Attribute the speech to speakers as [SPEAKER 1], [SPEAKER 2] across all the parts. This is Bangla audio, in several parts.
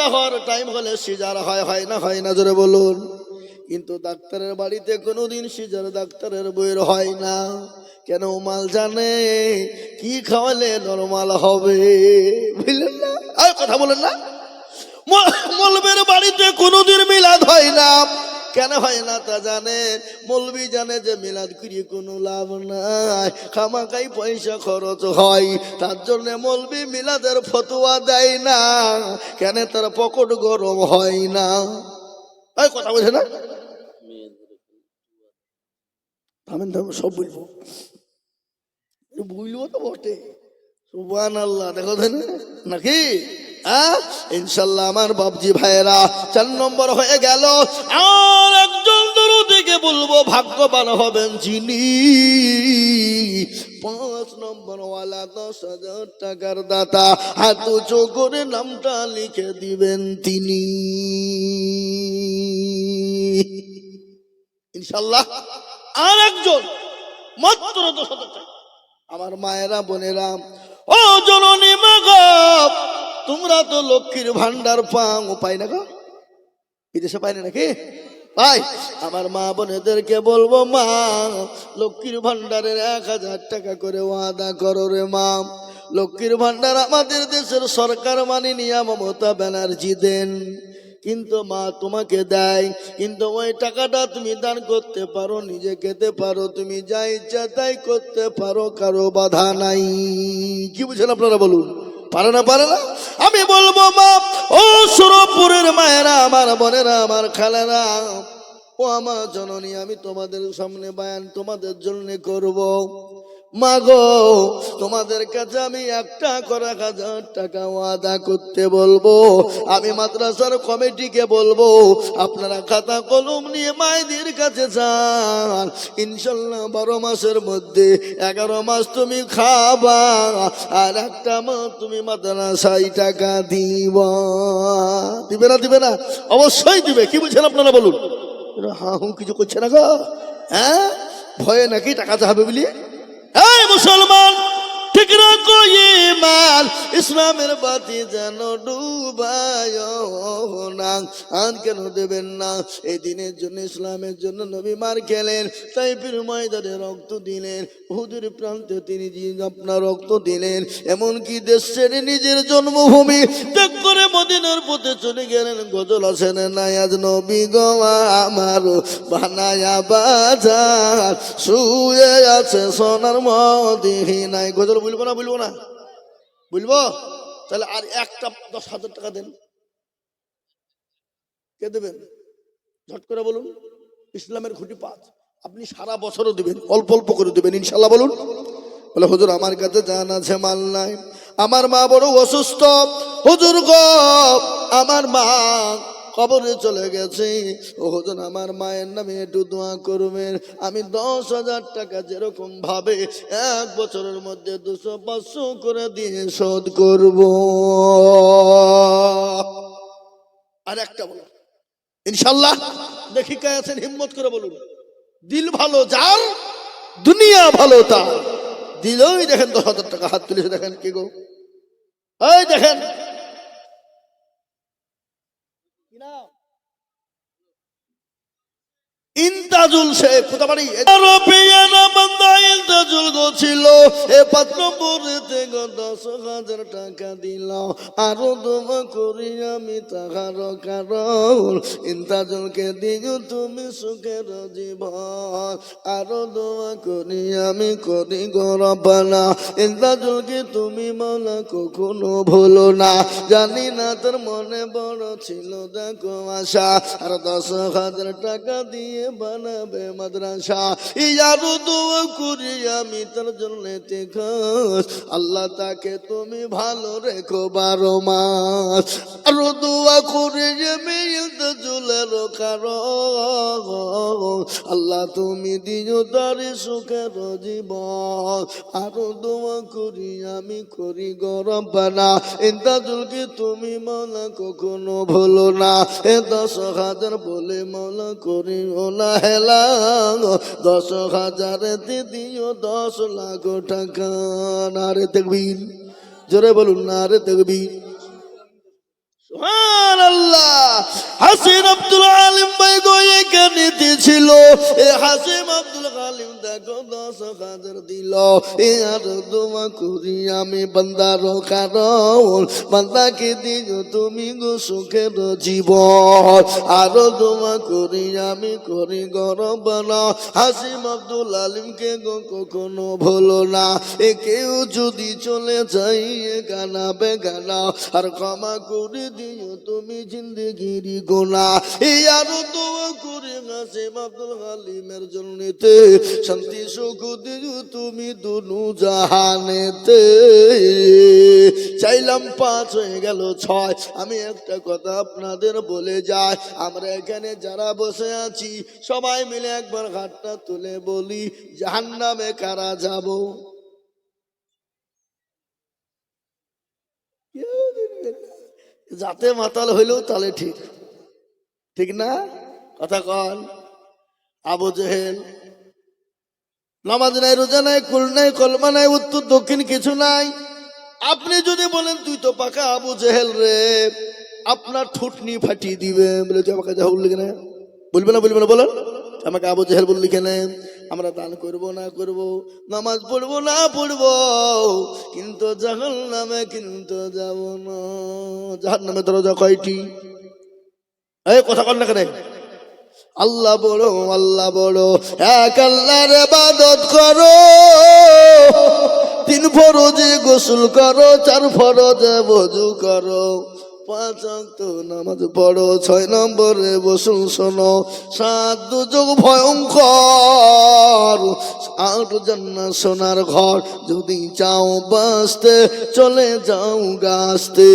[SPEAKER 1] বাচ্চা হওয়ার টাইম হলে সিজার হয় না হয় না, জোরে বলুন। কিন্তু ডাক্তারের বাড়িতে কোনোদিন সিজার ডাক্তারের বইয়ের হয় না। কেন? মাল জানে কি খাওয়ালে নরমাল হবে, বুঝলেন না? আর কথা বলেন না। মলবের বাড়িতে কোনোদিন মিলাদ হয় না। কেন হয় না তা জানেন? মৌলবি জানে যে মিলাদ করিয়ে কোনো লাভ নাই, খামাকাই পয়সা খরচ হয়। তার জন্য মৌলবি মিলাদের ফতোয়া দেয় না। কেন? তার পকেট গরম হয় না। কথা বলছে না? থামেন থামেন, সব বলবো, বুঝলবো তো বটে। সুবহানাল্লাহ, দেখো নাকি? ইনশাল্লাহ আমার বাপজি ভাইয়েরা, 4 নম্বর হয়ে গেল। আর একজন দরদিকে বলবো ভাগ্যবান হবেন যিনি 5 নম্বর ওয়ালা 10,000 টাকার দাতা, হাত উঁচু করে নামটা লিখে দিবেন তিনি। ইনশাল্লাহ আর একজন, মাত্র 10,000 টাকা। আমার মায়েরা বোনেরা, ও জননী মা গো, তোমরা তো লক্ষ্মীর ভান্ডার পাই না গো, বিদেশে পাই না নাকি? ভাই আমার মা বোনেদেরকে বলবো, মা লক্ষ্মীর ভান্ডারের 1,000 টাকা করে ওয়াদা করো রে মা। লক্ষ্মীর ভান্ডার আমাদের দেশের সরকার মানেনি, মমতা ব্যানার্জি দেন, কিন্তু মা তোমাকে দেয়। কিন্তু ওই টাকাটা তুমি দান করতে পারো, নিজে খেতে পারো, তুমি যা ইচ্ছা তাই করতে পারো, কারো বাধা নাই। কি বুঝেন আপনারা বলুন? পারে না? পারে না? আমি বলবো মা, ও সুরপুরের মায়েরা, আমার বোনেরা, আমার খালারা, ও আমার জননী, আমি তোমাদের সামনে বায়ান তোমাদের জন্য করব। মা গো, তোমাদের কাছে আমি 1,000 টাকা ওয়াদা করতে বলবো। আমি মাদ্রাসার কমিটিকে বলবো, আপনারা খাতা কলম নিয়ে মায়েদের কাছে যান। ইনশাল্লাহ 12 মাসের মধ্যে 11 মাস তুমি খাবা, আর একটা মাস তুমি মাদ্রাসায় টাকা দিবা। দিবে না? দিবে না? অবশ্যই দিবে। কি বুঝছেন আপনারা বলুন? হা হু কিছু করছে না গো, হ্যাঁ? ভয়ে নাকি টাকা চাবে বলি? এই মুসলমান, ঠিক রাখো ঈমান, ইসলামের বাতি যেন ডুবায় না। আর কেন দেবেন না? এই দিনের জন্য, ইসলামের জন্য নবী মার খেলেন, তাইফের ময়দানে রক্ত দিলেন, উহুদের প্রান্তে তিনি আপনার রক্ত দিলেন। এমনকি দেশের নিজের জন্মভূমি ত্যাগ করে মদিনার পথে চলে গেলেন। গজল আছেন না, আজ নবী গো আমার বানায়া বাজার শুয়ে আছে সোনার মদিনায়। গজল বলবো না? বলবো না? বলবো? তাহলে আর একটা 10,000 টাকা দেন। কে দেবেন? ঝট করে বলুন। ইসলামের খুঁটি 5, আপনি সারা বছরও দিবেন, অল্প অল্প করে দিবেন, ইনশাল্লাহ বলুন। বলে হুজুর আমার কাছে জান আছে, মাল নাই, আমার মা বড় অসুস্থ, হুজুর গো আমার মা কবরে চলে গেছে, ও হুজুর আমার মায়ের নামে একটু দোয়া করবেন। আমি 10,000 টাকা যেরকম ভাবে 1 বছরের মধ্যে 200-500 করে দিয়ে শোধ করব। আর একটা বলো ইনশাল্লাহ। দেখি কে আছেন, হিম্মত করে বলুন। দিল ভালো যার, দুনিয়া ভালো তার। দিলই দেখেন 10,000 টাকা হাত তুলেছে, দেখেন কি গো, এই দেখেন ইন্তাজুল শেখ, কোথা বাড়ি? ইন্তাজুল গো ছিল এ 5 নম্বরেতে 10,000 টাকা দিল, আরো দোয়া করি আমি তাহার কারণ, ইন্তাজুলকে দিও তুমি সুখের জীবন, আরো দোয়া করি আমি করি গো রব্বানা, ইন্তাজুলকে তুমি মাওলা কখনো ভুলো না। জানি না তোর মনে বড় ছিল দেখো আশা, আর 10,000 টাকা দিয়ে বানাবে মাদ্রাসা। ইয়ারু দোয়া করি আমি তার জন্য খাস, আল্লাহ তাকে তুমি ভালো রেখো 12 মাস। আরো দোয়া করি আমি ইন্তাজুলের কারণ, আল্লাহ তুমি দিও তার সুখের জীবন, আরো দোয়া করি আমি করি গো রব্বানা, ইন্তাজুলকে তুমি মাওলা কখনো ভুলো না। এ 10,000 বলে মাওলা করি না হেলা, 10,000 দিও 10 লাখ টাকা। নারে তাকবীর, জোরে বলুন নারে তাকবীর। সুবহান আল্লাহ হাসিন আব্দুল আলিম ভাই গো এখানে ছিল এ হাসিম আব্দুল আলিম দেখো 10,000 দিল এ আর দোয়া করি আমি বান্দার কারণ বান্দাকে দিও তুমি গো সুখের জীবন আরো দোয়া করি আমি করি গরব না হাসিম আব্দুল আলিমকে গো কখনো ভুলো না এ কেউ যদি চলে যাই গানা বেগানা আর ক্ষমা করে দিও তুমি জিন্দেগির গোনা এই আরো দোয়া করে হাসিম আব্দুল আলিমের জন্যতে শান্তি সুখ দিও তুমি দুনু জাহানেতে চাইলাম 5 হয়ে গেল 6 আমি একটা কথা আপনাদের বলে যাই আমরা এখানে যারা বসে আছি সবাই মিলে একবার হাতটা তুলে বলি জাহান্নামে কারা যাব যাতে মাতাল হইলেও তাহলে ঠিক ঠিক না কথা কন আবু জেহেল নামাজ নাই রোজা নাই কুল নাই কলমা নাই উত্তর দক্ষিণ কিছু নাই আপনি যদি বলেন তুই তো পাকা আবু জেহেল রে আপনার ঠুটনি ফাটিয়ে দিবে বলে তুই আমাকে যা বললি কেন বলবে না বলেন আমাকে আবু জেহেল বললি কেন আমরা দান করব না করব নামাজ পড়বো না পড়বো কিন্তু জাহান্নামে কিন্তু যাব না জাহান্নামে দরজা কয়টি এই কথা কর না কেন আল্লাহ বড় এক আল্লাহর ইবাদত করো 3 ফরজে গোসল করো 4 ফরজে ওযু করো 5 ওয়াক্ত নামাজ পড়ো 6 নম্বরে বসুন শোনো 7 দুর্যোগ ভয়ঙ্কর 8 জান্নাত সোনার ঘর যদি চাও বাঁচতে চলে যাও গাছতে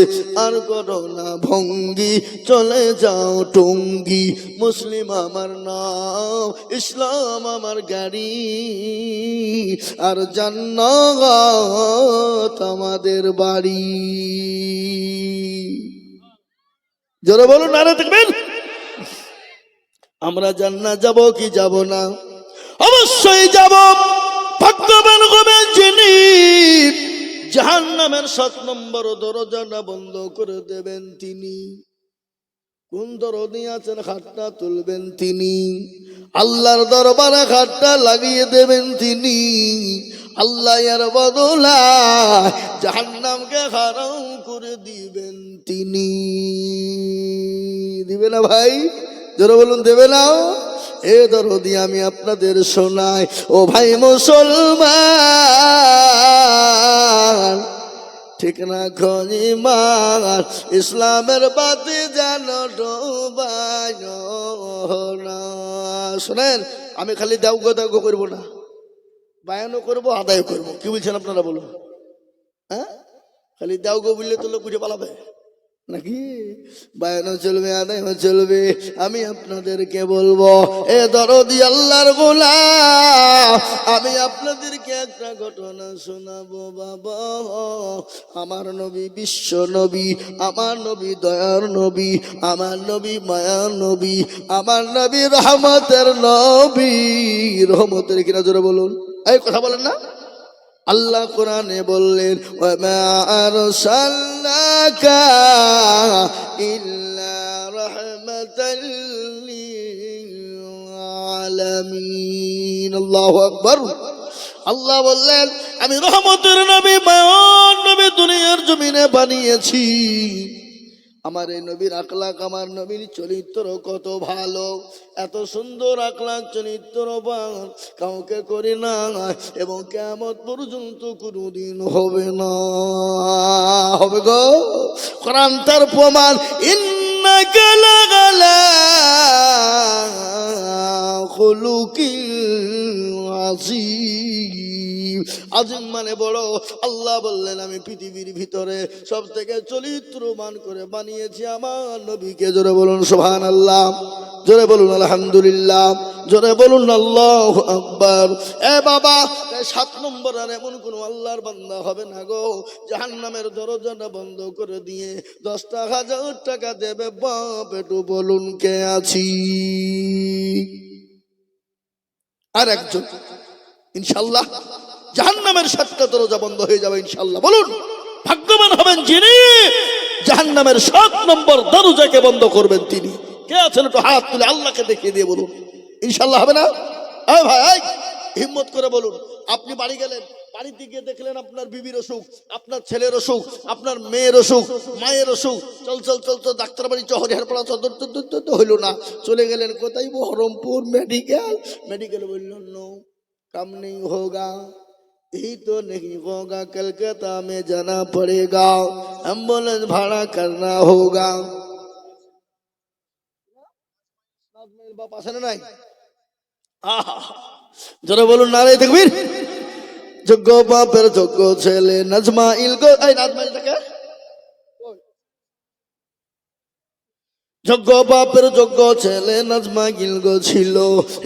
[SPEAKER 1] আর করো না ভঙ্গি চলে যাও টঙ্গি মুসলিম আমার নাম ইসলাম আমার গাড়ি আর জান্নাত আমাদের বাড়ি জোরে বলুন নারে দেখবেন আমরা জান্নাত যাব কি যাব না অবশ্যই যাব ভাগ্যবান হবেন যিনি জাহান্নামের 7 নম্বর দরজাটা বন্ধ করে দেবেন তিনি কোন দরদি আছেন হাতটা তুলবেন তিনি আল্লাহর দরবারে হাতটা লাগিয়ে দেবেন তিনি আল্লাহ এর বদলা জাহান্নামকে হারাম করে দিবেন তিনি দিবে না ভাই জোরে বলুন দেবে না এ দরদি আমি আপনাদের শোনাই ও ভাই মুসলমান ঠিক না খনিমান ইসলামের বাতি জানো ডোবায় না শোনেন আমি খালি দাউগ করবো না বায়ানও করবো আদায় করবো কি বলছেন আপনারা বলুন হ্যাঁ খালি দাউগ বললে তো লোক বুঝে পালাবে নাকি বায়ানও চলবে আদায়ও চলবে আমি আপনাদেরকে বলবো এ দরদি আল্লাহর গোলাম আমি আপনাদেরকে একটা ঘটনা শোনাবো বাবা আমার নবী বিশ্ব নবী আমার নবী দয়ার নবী আমার নবী মায়ার নবী আমার নবী রহমতের নবী রহমতের কিনা জোরে বলুন এই কথা বলেন না আল্লাহ কোরআনে বললেন ওয়া আরসালনাকা ইল্লা রাহমাতাল লিল আলামিন আল্লাহু আকবার আল্লাহ বললেন আমি রহমতের নবী মায়ার নবী দুনিয়ার জমিনে বানিয়েছি আমার এই নবীর আখলাক আমার নবীর চরিত্র কত ভালো এত সুন্দর আখলাক চরিত্রবান কাউকে করি না এবং কিয়ামত পর্যন্ত কোনোদিন হবে না হবে গো কোরআন তার প্রমাণ ইন্নাকা লাগালা খুলুকিল আযীম আজিম মানে বড় আল্লাহ বললেন আমি পৃথিবীর ভিতরে সব থেকে চরিত্রবান করে বানিয়েছি আমার নবীকে জোরে বলুন সুবহানাল্লাহ জোরে বলুন আলহামদুলিল্লাহ জোরে বলুন আল্লাহু আকবার এ বাবা 7 নম্বর আর এমন কোন আল্লাহর বান্দা হবে না গো জাহান্নামের দরজাটা বন্ধ করে দিয়ে 10,000 টাকা দেবে বাপ একটু বলুন কে আছি আর একজন ইনশাআল্লাহ জাহান্নামের 7টা দরজা বন্ধ হয়ে যাবে ইনশাআল্লাহ বলুন ভাগ্যবান হবেন যিনি জাহান্নামের 7 নম্বর দরজাকে বন্ধ করবেন তিনি। কে আছেন একটু হাত তুলে আল্লাহকে দেখিয়ে দিয়ে বলুন, ইনশাআল্লাহ হবে না? এই ভাই, এই হিম্মত করে বলুন। আপনি বাড়ি গেলেন, বাড়িতে গিয়ে দেখলেন আপনার বিবির অসুখ, আপনার ছেলের অসুখ, আপনার মেয়ের অসুখ, মায়ের অসুখ, চল চল চল তো ডাক্তার বাড়ি হরিহরপাড়া সদর তো হইল না, চলে গেলেন কোথায়? বহরমপুর মেডিকেল। মেডিকেল বলল নো কাম নেই হোগা, यही तो नहीं होगा, कलकत्ता में जाना पड़ेगा, एम्बुलेंस भाड़ा करना होगा। बाप आसे ना नहीं, जरा बोलूं नारे तकबीर। যোগ্য বাপের যোগ্য ছেলে নাজমাইল গো, এই নাজমাইলটাকে যোগ্য বাপের যোগ্য ছেলে নাজমাইল গো ছিল,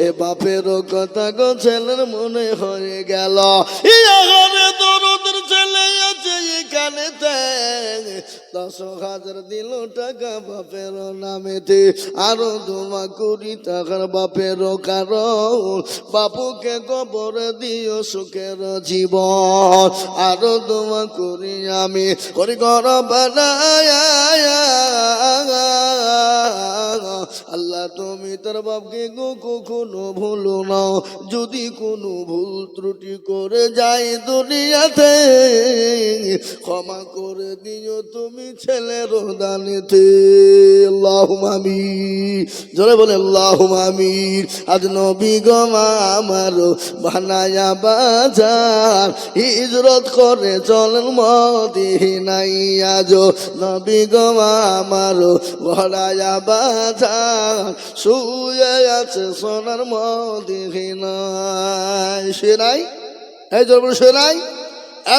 [SPEAKER 1] এ বাপের কথা গো ছেলের মনে হয়ে গেল। এখানে দরদের ছেলে আছে এখানেতে, 10,000 দিল টাকা বাপের নামেতে, আরো 2 কোটি টাকার বাপের কারণ, বাপুকে কবরে দিও সুখের জীবন, আরো 2 কোটি আমি করি ঘর বানায়। আল্লাহ তুমি তার বাপকে গো কখনো ভুলো না, যদি কোনো ভুল ত্রুটি করে যায় দুনিয়াতে, ক্ষমা করে দিও তুমি ছেলের দানেতে। আল্লাহুম্মা আমিন, জোরে বলে আল্লাহুম্মা আমিন। আজ নবী গো আমার বানায়া বাজার, হিজরত করে চলেন মদিনায়, আজ নবী গো আমার গড়ায়া বাজার, শুয়ে আছে সোনার মদিনায়। সে নাই, এই জোরে বলে সে নাই,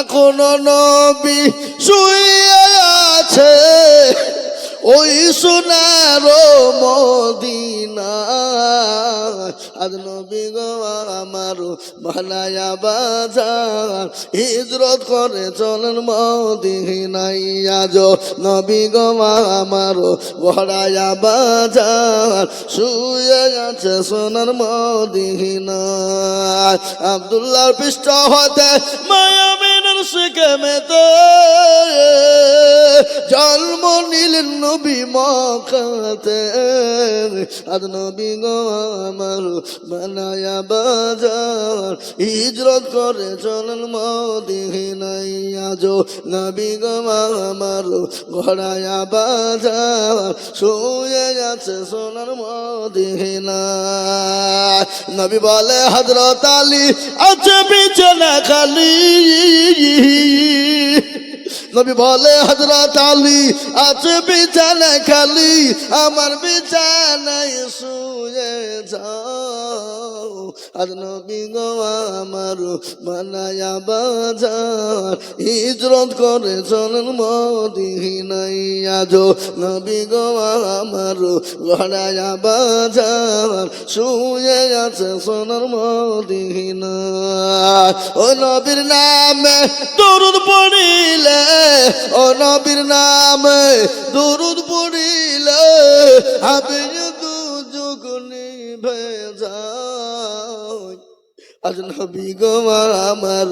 [SPEAKER 1] এখনো নবী শুয়ে আছে ওই সোনার মদিনা, আজ নবী গো আমার বানায়া বাজার, হিজরত করে চলেন মদিনায়, আজ নবী গো আমার গড়ায়া বাজার, শুয়ে আছে সোনার মদিনা। আব্দুল্লাহর পৃষ্ঠ হতে মায়ামিনের সেকেমেতে জন্ম নিলেন নবী মক্কাতে, আজ নবী গো আমার বানায়া বাজার, হিজরত করে চলেন মদিনায়, আজ নবী গো আমার গড়ায়া বাজার, শুয়ে আছে সোনার মদিনায়। নবী বলে হযরত আলী আছে বিছানা খালি, নবী বলে হযরত আলী আছে বিছানা খালি, আমার বিছানায় শুয়ে যাও, আজ নবী গো আমার বানায়া বাজার, হিজরত করে চলেন মদিনায়, আজ নবী গো আমার গড়ায়া বাজার, শুয়ে আছে সোনার মদিনায়। ও নবীর নামে দরুদ পড়িলে, ও নবীর নামে দরুদ পড়িলে, আমি দুজক নিভে যায়, আজ নবী গো আমার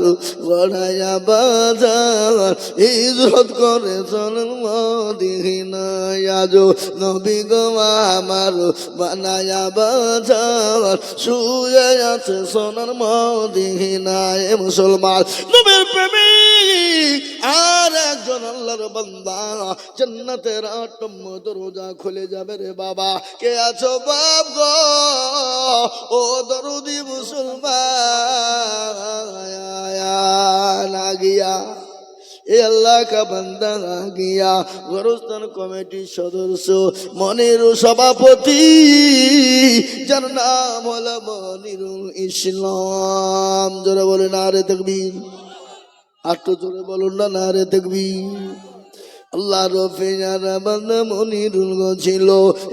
[SPEAKER 1] গড়ায়া বাজার, হিজরত করে চলেন মদিনায়, আজ নবী গো আমার বানায়া বাজার, শুয়ে আছে সোনার মদিনায়। মুসলমান নবীর প্রেমিক আর একজন আল্লাহর বান্দা, জান্নাতের 8 নম্বর দরজা খুলে যাবে রে বাবা। কে আছো বাপ গো, ও দরদি मुसलमान आ गया, এ আল্লাহ কা বান্দা আ গিয়া। গোরস্থান কমিটির সদস্য মনিরুল সভাপতি, যার নাম হলো মনিরুল ইসলাম। জোরে বলে নারে তাকবীর, আর তো জোরে বলুন না নারে তাকবীর। আল্লাহ রফিয়ারা বান্দা মনিরুল গো ছিল,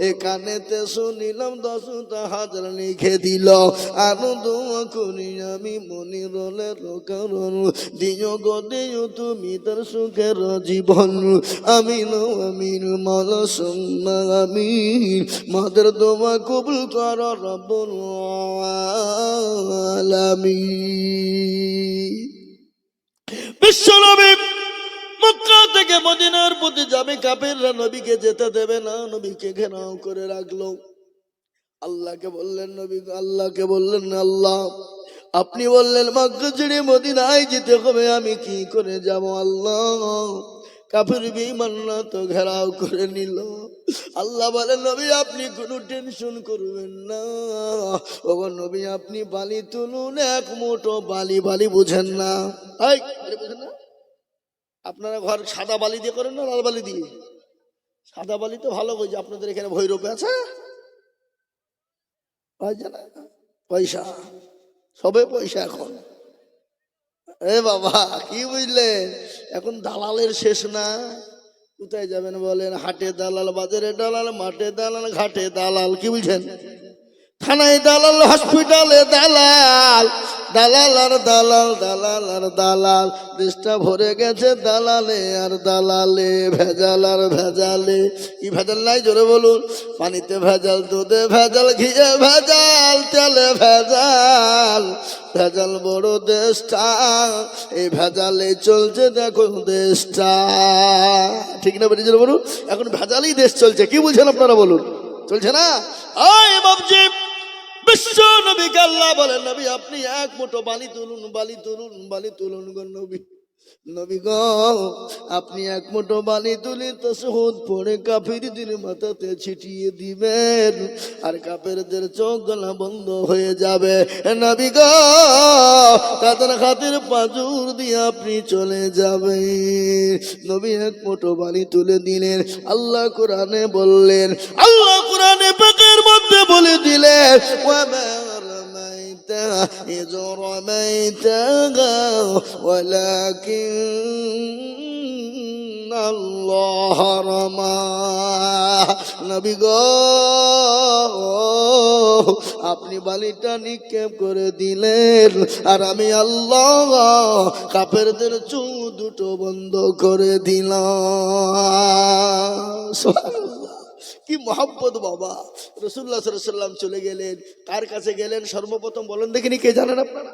[SPEAKER 1] এখানেতে শুনিলাম 10,000 লিখে দিল, আরো দোয়া করি আমি মনিরুলের কারণ, দিও গো দিও তুমি তার সুখের জীবন। আমিন আমিন মাওলা সুম্মা আমিন, মাদের দোয়া কবুল কর রব্বুল আলামিন। বিশ্বনবী মক্কা থেকে মদিনার প্রতি যাবে, কাফেররা নবীকে যেতে দেবে না, নবীকে ঘেরাও করে রাখলো। আল্লাহকে বললেন নবী, আল্লাহকে বললেন আল্লাহ আপনি বললেন মক্কা ছেড়ে মদিনায় যেতে হবে, আমি কি করে যাব আল্লাহ? কাফের বেঈমানরা তো ঘেরাও করে নিল। আল্লাহ বলেন নবী আপনি কোনো টেনশন করবেন না। ওগো নবী আপনি বালি তুলুন, এক মুঠো বালি। বালি বুঝেন না? এই বালি বুঝেন না? আপনারা ঘর সাদা বালি দিয়ে করেন না লাল বালি দিয়ে? সাদা বালি তো ভালো বুঝি, আপনাদের এখানে ভৈরবে আছে পয়সা, সবে পয়সা এখন। এ বাবা কি বুঝলেন, এখন দালালের শেষ না। কোথায় যাবেন বলেন? হাটে দালাল, বাজারে দালাল, মাঠে দালাল, ঘাটে দালাল, কি বুঝছেন? থানায় দালাল, হসপিটালে দালাল, দালাল আর দালাল, দালাল আর দালাল। দেশটা ভরে গেছে দালালে আর দালালে, ভেজাল আর ভেজালে। কি ভেজাল নাই জোরে বলুন? পানিতে ভেজাল, দুধে ভেজাল, ঘিয়ে ভেজাল, তেলে ভেজাল। ভেজাল বড় দেশটা, এই ভেজালে চলছে দেখো দেশটা। ঠিক না বেরিয়ে জোরে বলুন? এখন ভেজালই দেশ চলছে, কি বুঝছেন আপনারা বলুন? চলছে না? ওই বাবজি বিশ্ব নবীকে আল্লাহ বলেন নবী আপনি এক মুঠো বালি তুলুন, বালি তুলুন, বালি তুলুন গো নবী। নবী গো আপনি এক মুঠো বালি তুলি তাশহুদ পড়ে কাফিরদের মাথাতে ছিটিয়ে দিবেন, আর কাফেরদের চোখ গলা বন্ধ হয়ে যাবে। নবী গো তাদের হাতের পাঁজর দিয়ে আপনি চলে যাবেন। নবী এক মুঠো বালি তুলে দিলেন। আল্লাহ কোরআনে বললেন, আল্লাহ কোরআনে পাকের মধ্যে বলে দিলেন إذ رميتها ولكن الله رمى। নবী গো আপনি বালিটা নিক্ষেপ করে দিলেন, আর আমি আল্লাহ কাফেরদের চোখ দুটো বন্ধ করে দিলাম। সুবহানাল্লাহ, কি মহব্বত বাবা। রাসূলুল্লাহ সাল্লাল্লাহু আলাইহি ওয়াসাল্লাম চলে গেলেন, কার কাছে গেলেন সর্বপ্রথম বলেন দেখিনি, কে জানেন আপনারা?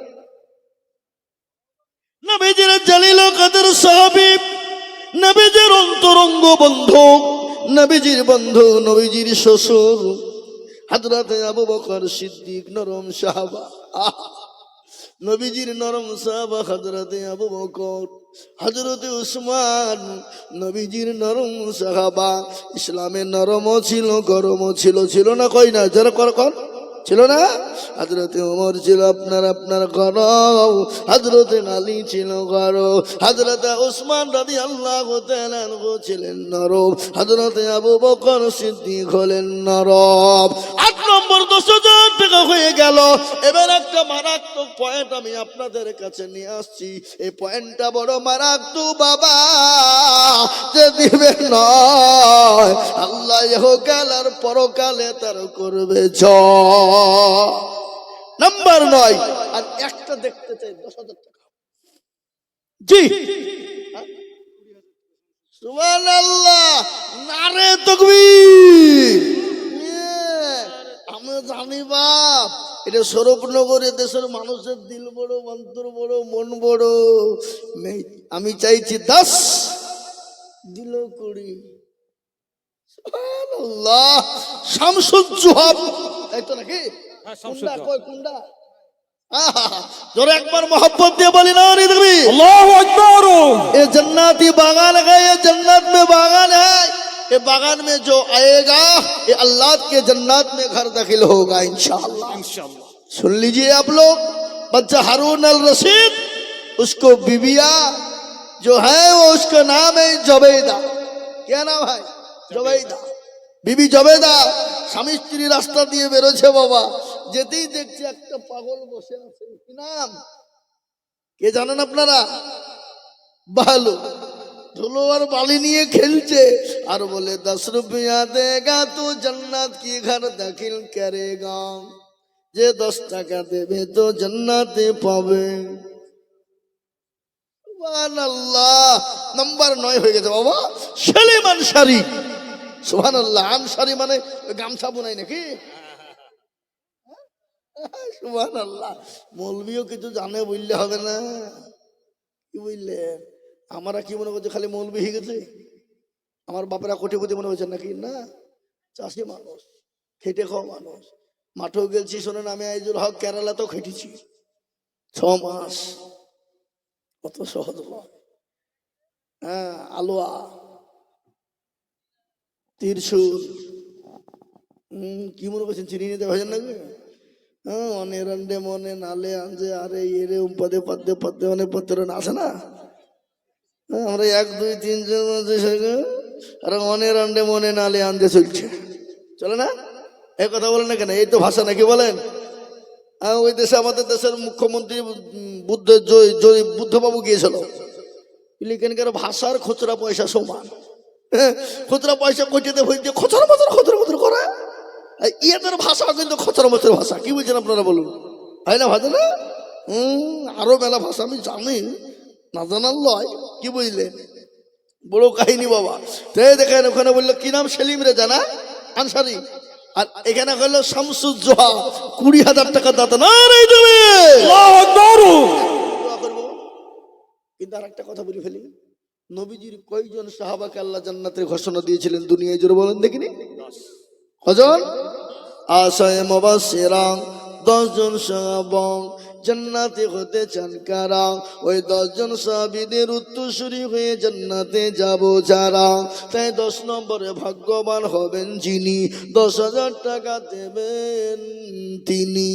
[SPEAKER 1] নবীজির জালিল কদর সাহাবী, নবীজির অন্তরঙ্গ বন্ধু, নবীজির বন্ধু, নবীজির শ্বশুর হযরত আবু বকর সিদ্দিক, নরম সাহাবা। নবীজির নরম সাহাবা হযরত আবু বকর, হযরত উসমান, নবীজির নরম সাহাবা। ইসলামে নরমও ছিল, গরমও ছিল, ছিল না? কই না যারা কর ছিল না? হযরত ওমর ছিল আপনার গরম, হযরত আলী ছিল গরম, হযরত উসমান রাদিয়াল্লাহু তাআলা আনহু ছিলেন নরম, হযরত আবু বকর সিদ্দিক হলেন নরম। 8 নম্বর 10,000 টাকা হয়ে গেল। এবার একটা মারাত্মক পয়েন্ট আমি আপনাদের কাছে নিয়ে আসছি। এই পয়েন্টটা বড় মারাত্মক বাবা, যে দিবে নয় আল্লাহ ইহকাল আর পরকালে তার করবে জয়। নাম্বার 9, আর একটা দেখতে চাই 10,000 টাকা। জি সুবহানাল্লাহ, নারে তাকবীর। আমি জানি বাপ, এটা স্বরূপনগরে দেশের মানুষের দিল বড়, অন্তর বড়, মন বড়। আমি চাইছি 10, দিল 20। সুবহানাল্লাহ, শামসুজ জুহাব, তাই তো নাকি? কুন্ডা কই কুন্ডা? জোরে একবার मोहब्बत দিয়ে বলি না রে দেখবি আল্লাহু আকবার। ये जन्नती बागान है, ये जन्नत में बागान है, ये बागान में जो आएगा ये अल्लाह के जन्नत में घर दाखिल होगा इंशाअल्लाह। सुन लीजिए आप लोग, बच्चा हारून अल रशीद, उसको बीबिया जो है वो उसका नाम है जुबैदा। क्या नाम है? जुबैदा। বিবি জবেদা স্বামী স্ত্রী রাস্তা দিয়ে বেরোছে বাবা, যেতেই দেখছে একটা পাগল বসে আছে। কি নাম কে জানেন আপনারা? বালু, ধুলো আর বালি নিয়ে খেলছে আর বলে 10 रुपया देगा तो जन्नत की घर दाखिल करेगा। যে 10 টাকা দেবে তো জান্নাতে পাবে। সুবহানাল্লাহ, নাম্বার 9 হয়ে গেছে বাবা। সেলিম আনসারী, সুবহানাল্লাহ, আনসারী মানে গামছা বোনাই নাকি? সুবহানাল্লাহ, মৌলভিও কিছু জানে বললে হবে না, কি বুঝলেন? আমরা কি মনে করছি খালি মৌলবি হয়ে গেছে? আমার বাপেরা কোটিপতি মনে হচ্ছে নাকি? না, চাষি মানুষ, খেটে খাওয়া মানুষ। মাঠেও গেছি, শোনেন, আমি আইজুল হক কেরালাতেও খেটেছি 6 মাস। কত সহজ নয়। হ্যাঁ, আলোয়া, ত্রিশুল, কি মনে করছেন চিনি নিতে ভাইজান নাকি? হ্যাঁ, অনেক রান্ডে মনে নালে আনজে আরে এরে পদে পদে পদে অনেক পত্র না আছে না? হ্যাঁ, আমরা 1 2 3 জন আর অনেক রান্ডে মনে নালে আনতে চলছে, চলে না? এই কথা বলেন না কেন? এই তো ভাষা নাকি বলেন? ওই দেশে আমাদের দেশের মুখ্যমন্ত্রী বুদ্ধবাবু গিয়েছিল, এখানকার ভাষার খুচরা পয়সা সমান। খুচরা পয়সা কটিতে হইতে খচর মচর করে, ইয়েদের ভাষা কিন্তু খচর মচর ভাষা। কি বলছেন আপনারা বলুন? হয় না ভাষা না? আরো মেলা ভাষা আমি জানি, না জানার লয়। কি বুঝলেন? বড় কাহিনী বাবা। দেখেন ওখানে বললো কি নাম, সেলিম রেজা না, আনসারি। আর এখানে হলো শামসুজ্জোহা, 20,000 টাকা দাতা না রে দেবে। কিন্তু আর একটা কথা বলে ফেলি, নবীজির কয়জন সাহাবাকে আল্লাহ জান্নাতের ঘোষণা দিয়েছিলেন দুনিয়ায় জুড়ে বলেন দেখিনি? কজন? আশায়ে মুবাশশিরা 10 জন সাহাবা জান্নাতে হতে চান কারা? ওই 10 জন সাহাবীদের উত্তরসূরি হয়ে জান্নাতে যাব যারা। তাই 10 নম্বরে ভাগ্যবান হবেন যিনি 10,000 টাকা দেবেন তিনি।